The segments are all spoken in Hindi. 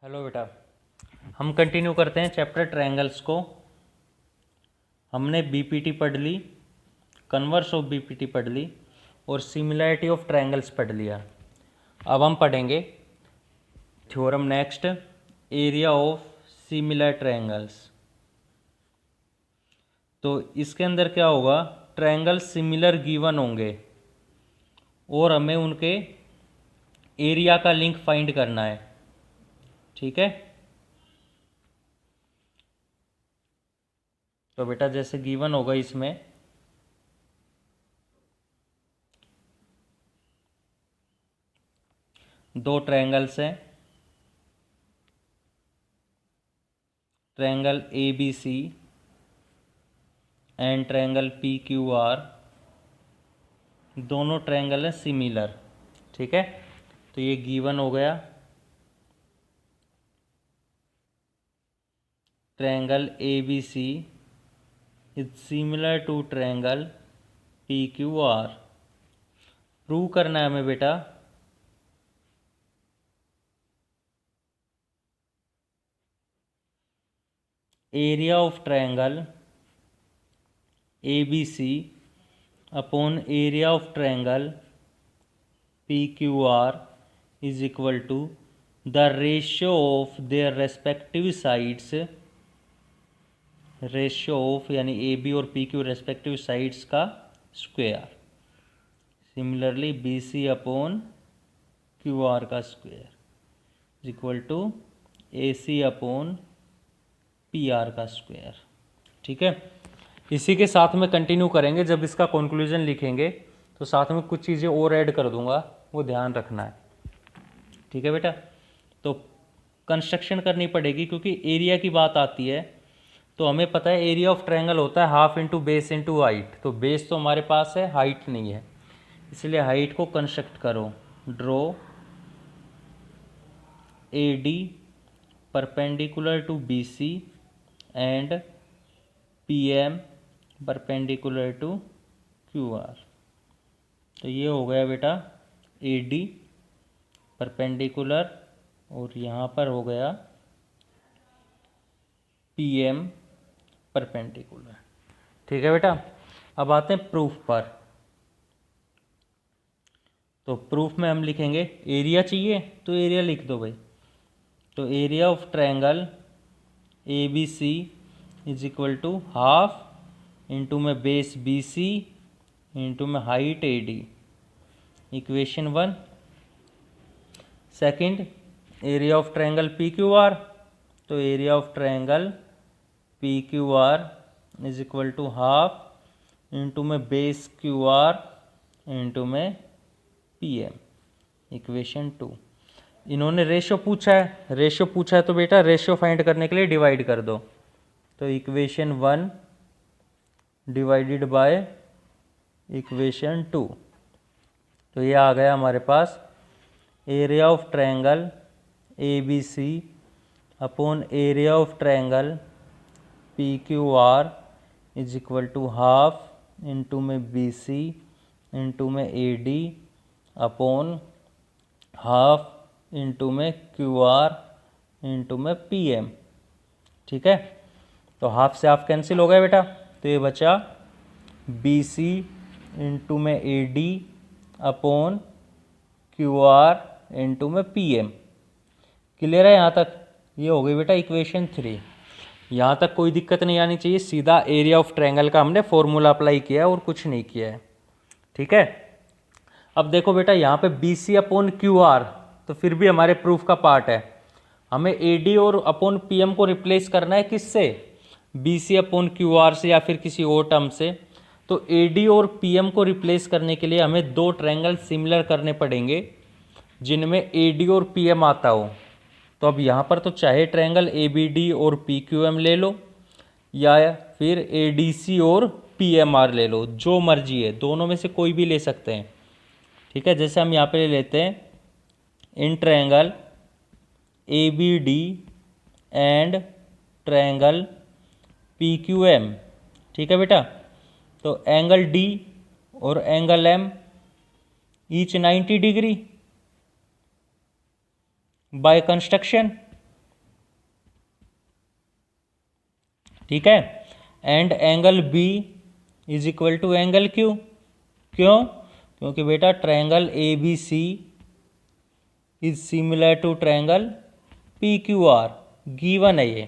हेलो बेटा, हम कंटिन्यू करते हैं चैप्टर ट्रायंगल्स को। हमने बीपीटी पढ़ ली, कन्वर्स ऑफ बीपीटी पढ़ ली और सिमिलैरिटी ऑफ ट्रायंगल्स पढ़ लिया। अब हम पढ़ेंगे theorem next, area of similar triangles. तो इसके अंदर क्या होगा, ट्रायंगल सिमिलर गिवन होंगे और हमें उनके एरिया का लिंक फाइंड करना है। ठीक है, तो बेटा जैसे गिवन होगा इसमें दो ट्रायंगल्स हैं, triangle A B C and triangle P Q R. दोनों ट्रायंगल हैं सिमिलर। ठीक है, तो ये गिवन हो गया। Triangle A B C is similar to triangle P Q R. Prove करना है हमें बेटा area of triangle A B C upon area of triangle P Q R is equal to the ratio of their respective sides, ratio of यानी ए बी और पी क्यू रेस्पेक्टिव साइड्स का square. Similarly B C upon Q R का square is equal to A C upon P R का स्क्वायर। ठीक है, इसी के साथ में कंटिन्यू करेंगे। जब इसका कंक्लूजन लिखेंगे तो साथ में कुछ चीज़ें और ऐड कर दूंगा, वो ध्यान रखना है। ठीक है बेटा, तो कंस्ट्रक्शन करनी पड़ेगी क्योंकि एरिया की बात आती है तो हमें पता है एरिया ऑफ ट्रायंगल होता है half into base into height. तो बेस तो हमारे पास है, हाइट नहीं है, इसलिए हाइट को कंस्ट्रक्ट करो। Draw A D perpendicular to B C and P M perpendicular to Q R. तो ये हो गया बेटा ए डी परपेंडिकुलर और यहाँ पर हो गया पी एम परपेंडिकुलर। ठीक है बेटा, अब आते हैं प्रूफ पर। तो प्रूफ में हम लिखेंगे एरिया चाहिए तो एरिया लिख दो भाई। तो area of triangle A B C is equal to half into में बेस बी सी इंटू में height A D, equation 1। Second area of triangle P Q R, तो area of triangle P Q R is equal to half into में बेस क्यू आर इंटू में पी एम, इक्वेशन 2। इन्होंने रेशियो पूछा है, तो बेटा रेशियो फाइंड करने के लिए डिवाइड कर दो। तो इक्वेशन 1 डिवाइडेड बाय इक्वेशन 2, तो ये आ गया हमारे पास area of triangle A B C upon area of triangle P Q R is equal to half into में बी सी इंटू में A D upon half into में क्यू आर इंटू में पी एम। ठीक है, तो हाफ से हाफ कैंसिल हो गया बेटा, तो ये बचा बी सी इंटू में A D upon Q R into में पी एम। क्लियर है यहाँ तक? ये हो गई बेटा इक्वेशन 3। यहाँ तक कोई दिक्कत नहीं आनी चाहिए, सीधा एरिया ऑफ ट्रायंगल का हमने फॉर्मूला अप्लाई किया है और कुछ नहीं किया है। ठीक है, अब देखो बेटा यहाँ पे B C upon Q R तो फिर भी हमारे प्रूफ का पार्ट है। हमें ए डी और अपॉन पी एम को रिप्लेस करना है किससे? B C upon Q R से या फिर किसी और टर्म से। तो ए डी और पी एम को रिप्लेस करने के लिए हमें दो ट्रायंगल सिमिलर करने पड़ेंगे जिनमें ए डी और पी एम आता हो। तो अब यहाँ पर तो चाहे ट्रायंगल ए बी डी और पी क्यू एम ले लो या फिर ए डी सी और पी एम आर ले लो, जो मर्जी है, दोनों में से कोई भी ले सकते हैं। ठीक है, जैसे हम यहाँ पे ले लेते हैं in triangle A B D and triangle P Q M. ठीक है बेटा, तो एंगल डी और angle M each 90 degree by construction. ठीक है, and angle B is equal to angle Q. क्यों? क्योंकि बेटा triangle A B C is similar to triangle P Q R, given है ये।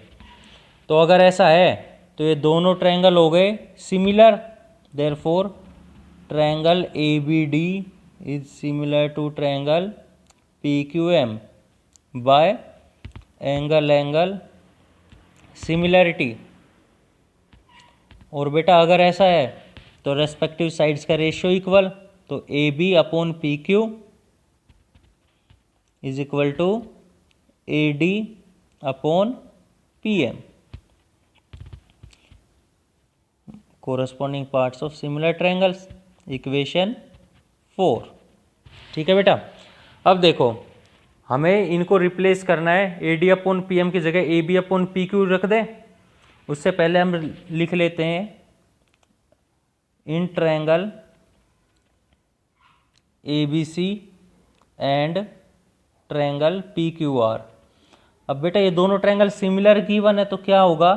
तो अगर ऐसा है तो ये दोनों ट्रायंगल हो गए similar, therefore triangle A B D is similar to triangle P Q M by angle angle similarity. और बेटा अगर ऐसा है तो रेस्पेक्टिव साइड्स का रेशियो इक्वल, तो A B upon P Q is equal to A D upon P M, corresponding parts of similar triangles, equation 4। ठीक है बेटा, अब देखो हमें इनको रिप्लेस करना है, A D upon P M की जगह A B upon P Q रख दें। उससे पहले हम लिख लेते हैं in triangle A B C and triangle P Q R. अब बेटा ये दोनों ट्रायंगल सिमिलर गिवन है तो क्या होगा,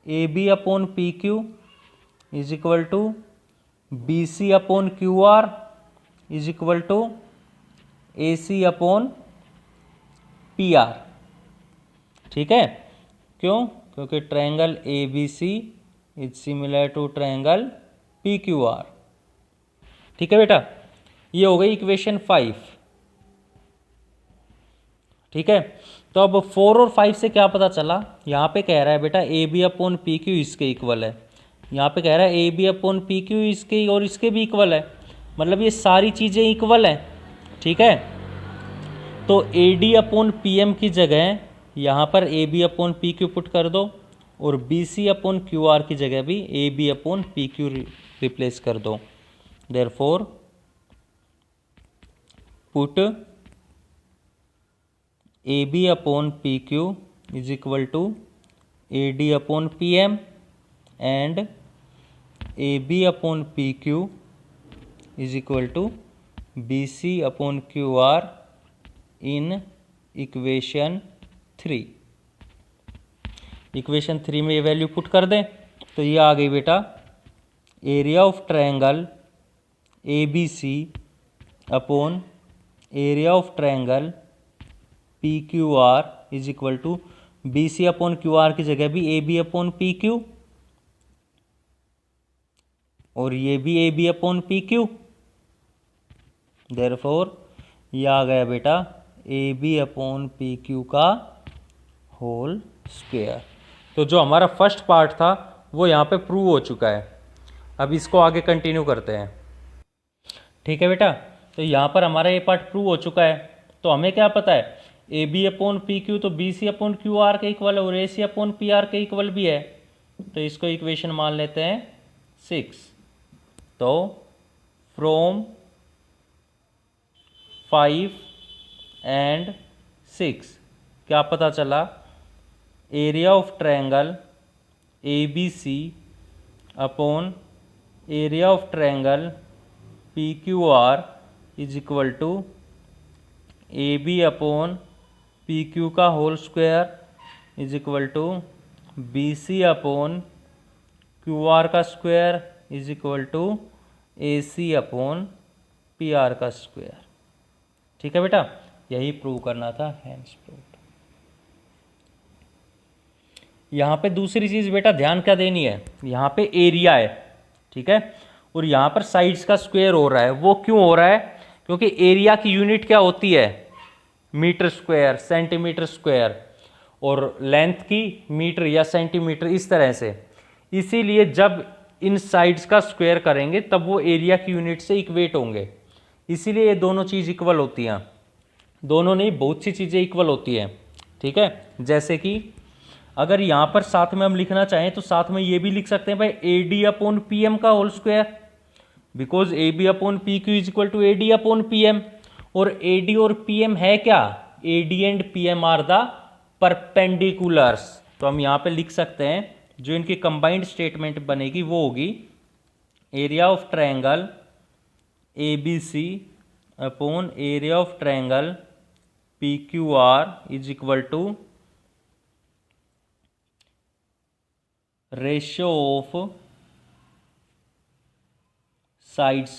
A B upon P Q is equal to B C upon Q R is equal to A C upon P R. ठीक है, क्यों? क्योंकि triangle A B C is similar to triangle P Q R. ठीक है बेटा, ये हो गई इक्वेशन 5। ठीक है, तो अब 4 और 5 से क्या पता चला, यहाँ पे कह रहा है बेटा A B upon P Q इसके इक्वल है, यहाँ पे कह रहा है A B upon P Q इसके और इसके भी इक्वल है, मतलब ये सारी चीज़ें इक्वल हैं। ठीक है, तो A D upon P M की जगह यहाँ पर A B upon P Q put कर दो और B C upon Q R की जगह भी A B upon P Q replace कर दो। Therefore put A B upon P Q is equal to A D upon P M and A B upon P Q is equal to B C upon Q R in equation 3। Equation 3 में ये वैल्यू पुट कर दें तो ये आ गई बेटा area of triangle A B C upon area of triangle P Q R is equal to B C upon Q R की जगह भी A B upon P Q और ये भी A B upon P Q. Therefore ये आ गया बेटा A B upon P Q का होल स्क्वायर। तो जो हमारा फर्स्ट पार्ट था वो यहाँ पे प्रूव हो चुका है। अब इसको आगे कंटिन्यू करते हैं। ठीक है बेटा, तो यहाँ पर हमारा ये पार्ट प्रूव हो चुका है। तो हमें क्या पता है, A B upon P Q तो B C upon Q R के इक्वल है और A C upon P R के इक्वल भी है। तो इसको इक्वेशन मान लेते हैं 6। तो फ्रॉम 5 एंड 6 क्या पता चला, area of triangle A B C upon area of triangle P Q R is equal to A B upon P Q का whole square is equal to B C upon Q R का square is equal to A C upon P R का स्क्वायर। ठीक है बेटा, यही प्रूव करना था, हैंस प्रूव्ड। यहाँ पे दूसरी चीज़ बेटा ध्यान क्या देनी है, यहाँ पे एरिया है, ठीक है, और यहाँ पर साइड्स का स्क्वायर हो रहा है। वो क्यों हो रहा है, क्योंकि एरिया की यूनिट क्या होती है, मीटर स्क्वायर, सेंटीमीटर स्क्वायर, और लेंथ की मीटर या सेंटीमीटर, इस तरह से। इसीलिए जब इन साइड्स का स्क्वायर करेंगे तब वो एरिया की यूनिट से इक्वेट होंगे। इसीलिए ये दोनों चीज़ इक्वल होती हैं। दोनों नहीं, बहुत सी चीज़ें इक्वल होती हैं। ठीक है, जैसे कि अगर यहाँ पर साथ में हम लिखना चाहें तो साथ में ये भी लिख सकते हैं भाई A D upon P M का whole square, because A B upon P Q is equal to A D upon P M. और ए डी और पी एम है क्या, A D and P M are the perpendiculars. तो हम यहाँ पे लिख सकते हैं, जो इनकी कंबाइंड स्टेटमेंट बनेगी वो होगी area of triangle A B C upon area of triangle P Q R is equal to ratio of sides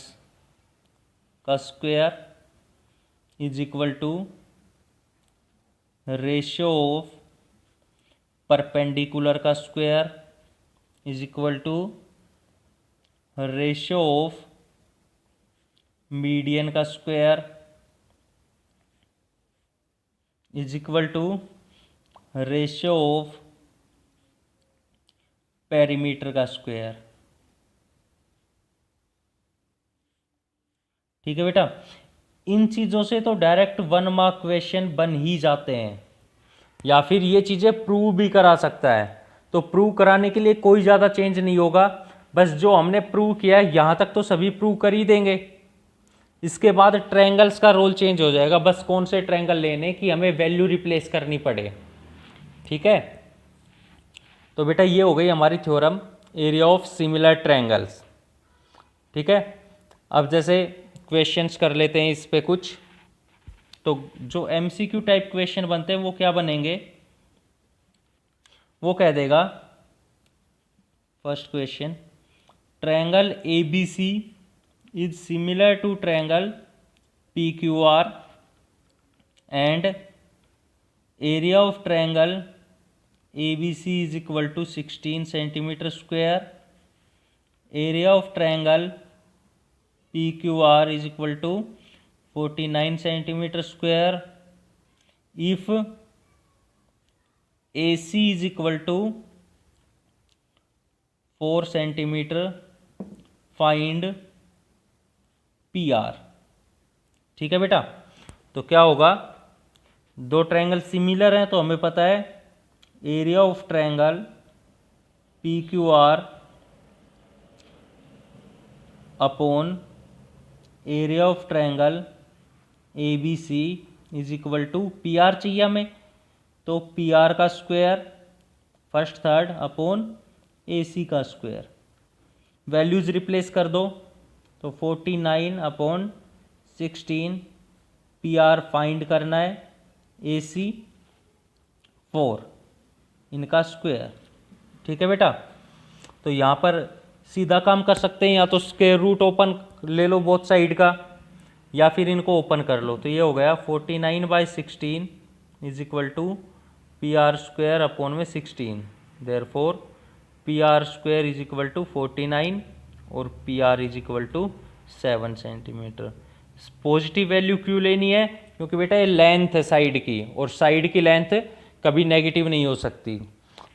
का square is equal to ratio of perpendicular का square is equal to ratio of median का square is equal to ratio of perimeter का स्क्वायर। ठीक है बेटा, इन चीज़ों से तो डायरेक्ट 1 मार्क क्वेश्चन बन ही जाते हैं, या फिर ये चीज़ें प्रूव भी करा सकता है। तो प्रूव कराने के लिए कोई ज़्यादा चेंज नहीं होगा, बस जो हमने प्रूव किया है यहाँ तक तो सभी प्रूव कर ही देंगे। इसके बाद ट्रायंगल्स का रोल चेंज हो जाएगा, बस कौन से ट्रायंगल लेने की हमें वैल्यू रिप्लेस करनी पड़े। ठीक है, तो बेटा ये हो गई हमारी theorem area of similar triangles. ठीक है, अब जैसे क्वेश्चंस कर लेते हैं इस पे कुछ। तो जो एमसीक्यू टाइप क्वेश्चन बनते हैं वो क्या बनेंगे, वो कह देगा first question, triangle ABC is similar to triangle PQR and area of triangle ABC is equal to 16 centimetre square, area of triangle PQR is equal to 49 centimeter square if AC is equal to 4 centimeter, find PR। ठीक है बेटा, तो क्या होगा, दो ट्रायंगल सिमिलर हैं तो हमें पता है area of triangle PQR upon area of triangle ABC is equal to PR चाहिए हमें, तो PR का square first third upon AC का स्क्वायर। वैल्यूज़ रिप्लेस कर दो, तो 49 अपॉन 16, PR फाइंड करना है, AC 4, इनका स्क्वायर। ठीक है बेटा, तो यहाँ पर सीधा काम कर सकते हैं, या तो स्क्वायर रूट ओपन ले लो बोथ साइड का, या फिर इनको ओपन कर लो। तो ये हो गया 49/16 is equal to PR square upon में 16, therefore PR square is equal to 49 और PR is equal to 7 centimetre. Positive value क्यों लेनी है, क्योंकि बेटा ये लेंथ है साइड की, और साइड की लेंथ कभी नेगेटिव नहीं हो सकती।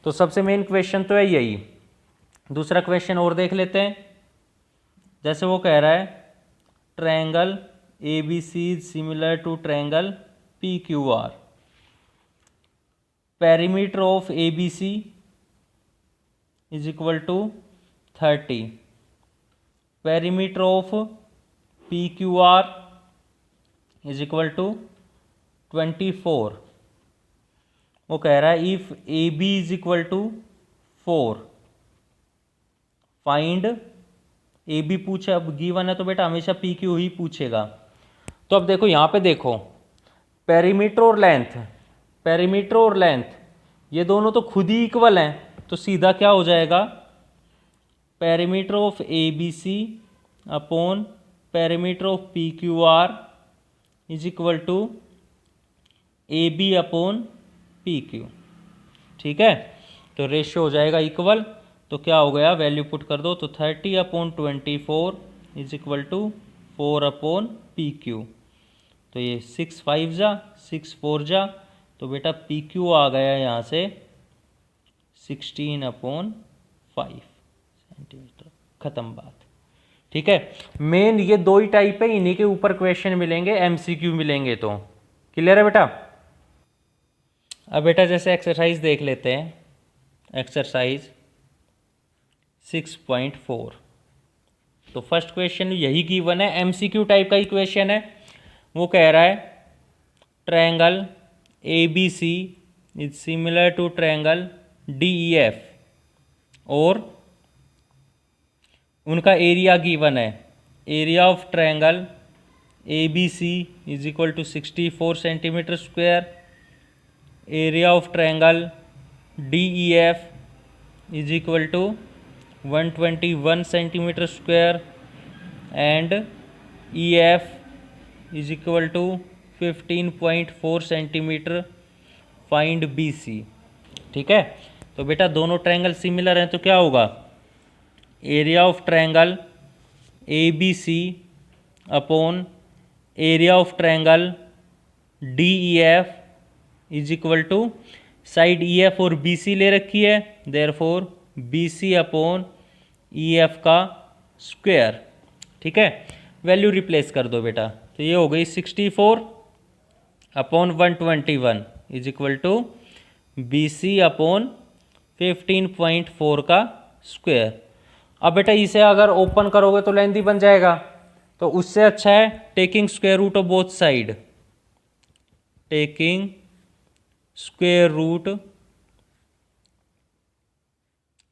तो सबसे मेन क्वेश्चन तो है यही। दूसरा क्वेश्चन और देख लेते हैं, जैसे वो कह रहा है triangle ABC is similar to triangle PQR, perimeter of ABC is equal to 30, perimeter of PQR is equal to 24। वो कह रहा है if AB is equal to 4 find AB पूछे, अब गिवन है तो बेटा हमेशा PQ ही पूछेगा। तो अब देखो यहाँ पे देखो, पेरीमीटर और लेंथ, पेरीमीटर और लेंथ ये दोनों तो खुद ही इक्वल हैं, तो सीधा क्या हो जाएगा, perimeter of ABC upon perimeter of PQR is equal to AB upon PQ। ठीक है, तो रेशियो हो जाएगा इक्वल। तो क्या हो गया, वैल्यू पुट कर दो, तो 30/24 is equal to 4 upon PQ। तो ये 6 5 जा 6 4 जा, तो बेटा PQ आ गया यहाँ से 16/5 सेंटीमीटर। ख़त्म बात। ठीक है, मेन ये दो ही टाइप है, इन्हीं के ऊपर क्वेश्चन मिलेंगे, MCQ मिलेंगे। तो क्लियर है बेटा। अब बेटा जैसे एक्सरसाइज देख लेते हैं, एक्सरसाइज 6.4। तो फर्स्ट क्वेश्चन यही गिवन है, MCQ टाइप का ही क्वेश्चन है। वो कह रहा है triangle ABC is similar to triangle DEF और उनका एरिया गिवन है, area of triangle ABC is equal to 64 centimetre square, area of triangle DEF is equal to 121 centimetre square and E F is equal to 15.4 centimetre, find B C. ठीक है, तो बेटा दोनों ट्रायंगल सिमिलर हैं तो क्या होगा, area of triangle A B C upon area of triangle D E F is equal to, side E F और बी सी ले रखी है, therefore B C upon E F का स्क्वायर। ठीक है, वैल्यू रिप्लेस कर दो बेटा, तो ये हो गई 64 upon 121 is equal to B C upon 15.4 का स्क्वायर। अब बेटा इसे अगर ओपन करोगे तो लेंथी बन जाएगा, तो उससे अच्छा है taking square root of both side, taking square root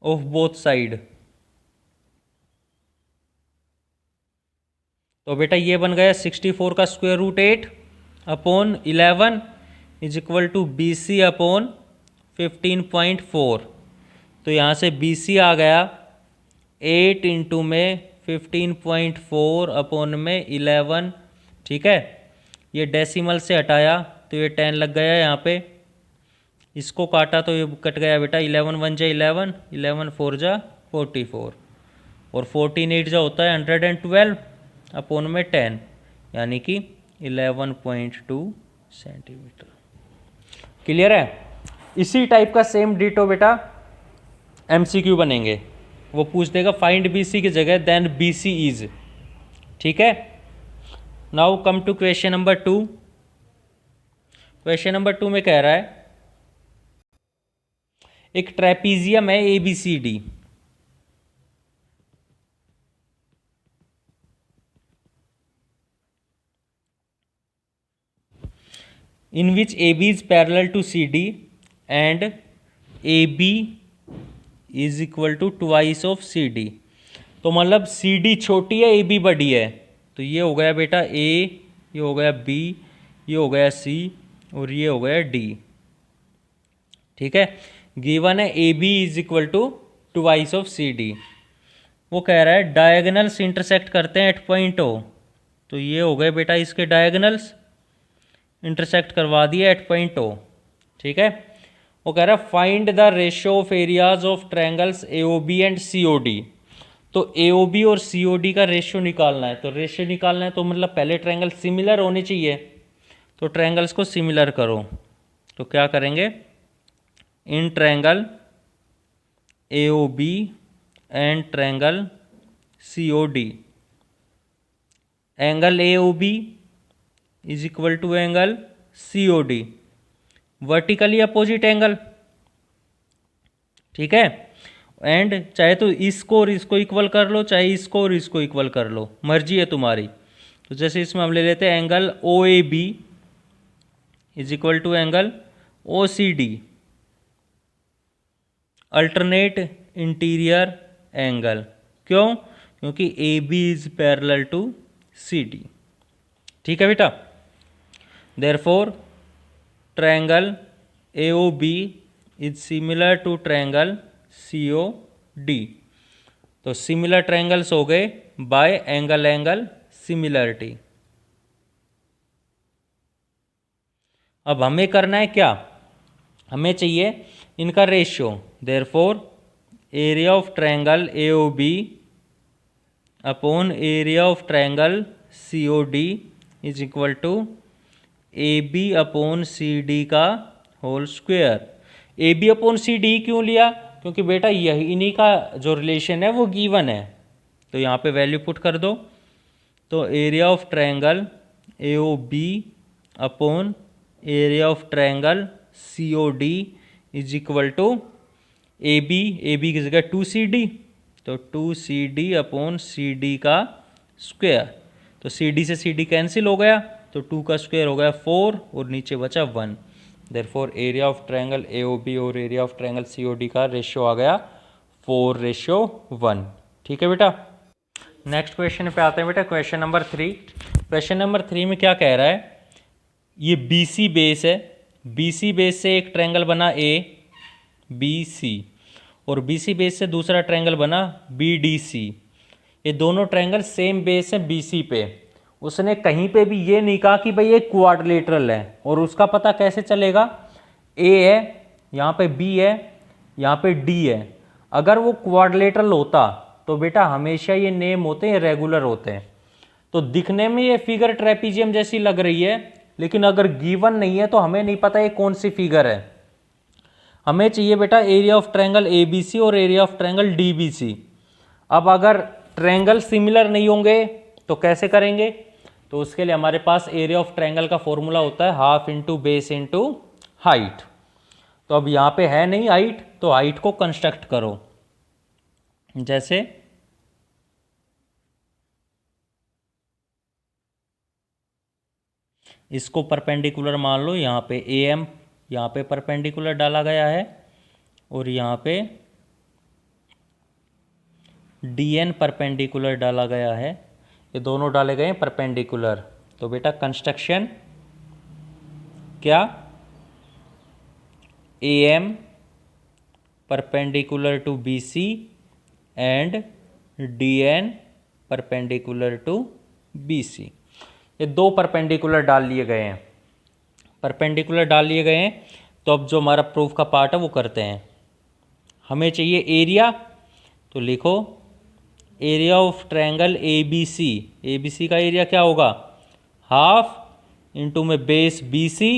of both side. तो बेटा ये बन गया 64 का square root 8 upon 11 is equal to B C upon 15.4। तो यहाँ से बी सी आ गया 8 इंटू में 15.4 अपॉन में 11। ठीक है, ये डेसिमल से हटाया तो ये 10 लग गया यहाँ पे, इसको काटा तो ये कट गया बेटा, 11 1 जा 11, 11 4 जा 44 और 14 8 जा होता है 112 अपॉन में 10, यानी कि 11.2 सेंटीमीटर। क्लियर है। इसी टाइप का सेम डिटो बेटा एमसीक्यू बनेंगे, वो पूछ देगा फाइंड बी सी की जगह देन बी सी इज। ठीक है, now come to question number 2। Question number 2 में कह रहा है एक ट्रेपीजियम है A B C D, in which AB is parallel to CD and AB is equal to twice of CD। तो मतलब CD छोटी है AB बड़ी है, तो ये हो गया बेटा A, ये हो गया B, ये हो गया C और ये हो गया D। ठीक है, गिवन है AB is equal to twice of CD। वो कह रहा है डायगोनल्स इंटरसेक्ट करते हैं एट पॉइंट O, तो ये हो गए बेटा इसके डायगोनल्स, इंटरसेक्ट करवा दिया एट पॉइंट O। ठीक है, वो कह रहा है find the ratio of areas of triangles AOB and COD। तो AOB और COD का रेशियो निकालना है, तो रेशियो निकालना है तो मतलब पहले ट्रायंगल सिमिलर होने चाहिए, तो ट्रायंगल्स को सिमिलर करो। तो क्या करेंगे, in triangle AOB and triangle COD, angle AOB is equal to angle COD, vertically opposite angle. ठीक है, एंड चाहे तो इसको और इसको इक्वल कर लो, चाहे इसको और इसको इक्वल कर लो, मर्जी है तुम्हारी। तो जैसे इसमें हम ले लेते हैं angle OAB is equal to angle OCD, alternate interior angle. क्यों, क्योंकि AB is parallel to CD। ठीक है बेटा, therefore triangle AOB is similar to triangle COD। तो सिमिलर ट्रायंगल्स हो गए बाय एंगल एंगल सिमिलरिटी। अब हमें करना है क्या, हमें चाहिए इनका ratio, therefore area of triangle AOB upon area of triangle COD is equal to AB upon CD का whole square. AB upon CD क्यों लिया, क्योंकि बेटा यही इन्हीं का जो रिलेशन है वो गिवन है, तो यहाँ पे वैल्यू पुट कर दो। तो area of triangle AOB upon area of triangle COD is equal to AB की जगह 2CD, तो 2CD अपॉन CD का स्क्वायर। तो CD से CD कैंसिल हो गया, तो 2 का स्क्वायर हो गया 4 और नीचे बचा 1। Therefore area of triangle AOB और एरिया ऑफ ट्रायंगल COD का रेशियो आ गया 4:1। ठीक है बेटा, नेक्स्ट क्वेश्चन पे आते हैं बेटा, क्वेश्चन नंबर 3। क्वेश्चन नंबर 3 में क्या कह रहा है, ये BC बेस है, BC बेस से एक ट्रायंगल बना ABC और BC बेस से दूसरा ट्रायंगल बना BDC। ये दोनों ट्रायंगल सेम बेस है BC पे। उसने कहीं पे भी ये नहीं कहा कि भाई ये क्वाड्रिलेटरल है। और उसका पता कैसे चलेगा? A है, यहाँ पे B है, यहाँ पे D है। अगर वो क्वाड्रिलेटरल होता तो बेटा हमेशा ये नेम होते हैं रेगुलर होते हैं। तो दिखने में ये फिगर ट्रेपीजियम जैसी लग रही है, लेकिन अगर गिवन नहीं है तो हमें नहीं पता ये कौन सी फिगर है। हमें चाहिए बेटा एरिया ऑफ ट्रायंगल ABC और एरिया ऑफ ट्रायंगल DBC। अब अगर ट्रायंगल सिमिलर नहीं होंगे तो कैसे करेंगे? तो उसके लिए हमारे पास एरिया ऑफ ट्रायंगल का फॉर्मूला होता है half into base into height. तो अब यहाँ पे है नहीं हाइट, तो हाइट को कंस्ट्रक्ट करो। जैसे इसको परपेंडिकुलर मान लो, यहाँ पे AM यहाँ पे परपेंडिकुलर डाला गया है और यहाँ पे DN परपेंडिकुलर डाला गया है। ये दोनों डाले गए हैं परपेंडिकुलर। तो बेटा कंस्ट्रक्शन क्या? AM perpendicular to BC and DN perpendicular to BC। ये दो परपेंडिकुलर डाल लिए गए हैं। परपेंडिकुलर डाल लिए गए हैं, तो अब जो हमारा प्रूफ का पार्ट है वो करते हैं। हमें चाहिए एरिया, तो लिखो area of triangle ABC। ABC का एरिया क्या होगा? हाफ इंटू में बेस BC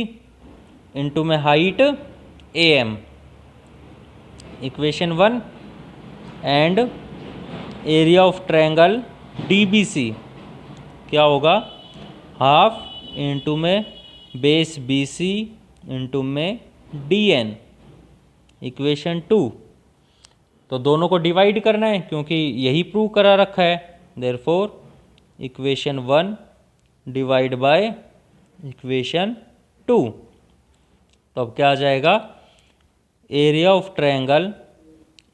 इंटू में height AM। Equation 1। And area of triangle DBC क्या होगा? हाफ इंटू में बेस BC इंटू में DN। इक्वेशन 2। तो दोनों को डिवाइड करना है क्योंकि यही प्रूव करा रखा है। Therefore equation 1 divide by equation 2। तो अब क्या आ जाएगा? Area of triangle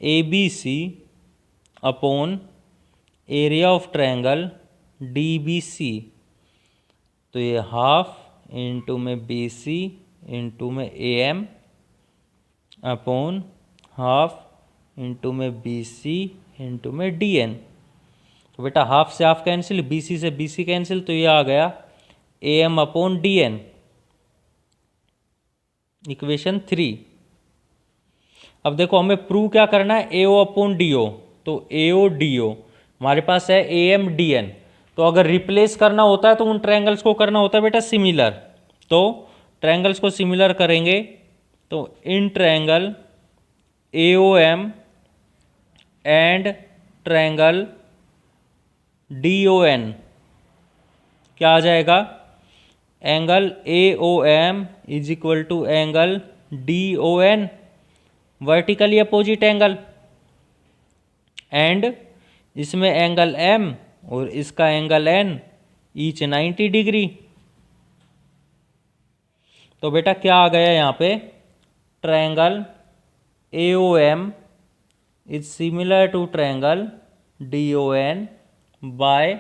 ABC upon area of triangle DBC। तो ये हाफ इंटू में BC इंटू में AM अपॉन हाफ इंटू में BC इंटू में DN। तो बेटा हाफ से हाफ कैंसिल, BC से BC कैंसिल, तो ये आ गया AM अपॉन DN। इक्वेशन 3। अब देखो हमें प्रूव क्या करना है? AO upon DO। तो AO DO हमारे पास है AM DN। तो अगर रिप्लेस करना होता है तो उन ट्रायंगल्स को करना होता है बेटा सिमिलर। तो ट्रायंगल्स को सिमिलर करेंगे तो in triangle AOM and triangle DON क्या आ जाएगा? Angle AOM is equal to angle DON, vertically opposite angle. And इसमें एंगल M और इसका एंगल N ईच 90 डिग्री। तो बेटा क्या आ गया यहाँ पे? Triangle AOM is similar to triangle DON by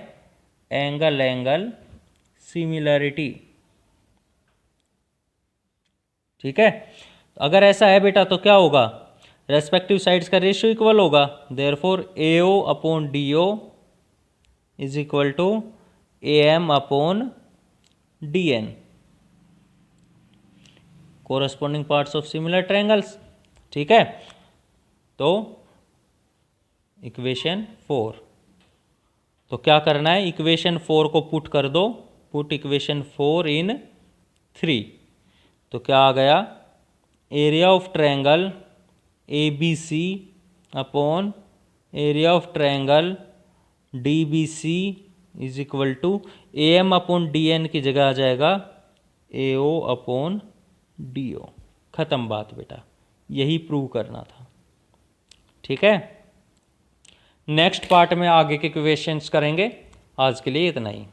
angle similarity. ठीक है, अगर ऐसा है बेटा तो क्या होगा? रेस्पेक्टिव साइड्स का रेशियो इक्वल होगा। Therefore AO upon DO is equal to AM upon DN, corresponding parts of similar triangles. ठीक है, तो इक्वेशन 4। तो क्या करना है? इक्वेशन 4 को पुट कर दो। Put equation 4 in 3। तो क्या आ गया? Area of triangle ABC upon area of triangle DBC is equal to AM upon DN की जगह आ जाएगा AO अपॉन DO। खत्म बात बेटा, यही प्रूव करना था। ठीक है, नेक्स्ट पार्ट में आगे के क्वेश्चंस करेंगे। आज के लिए इतना ही।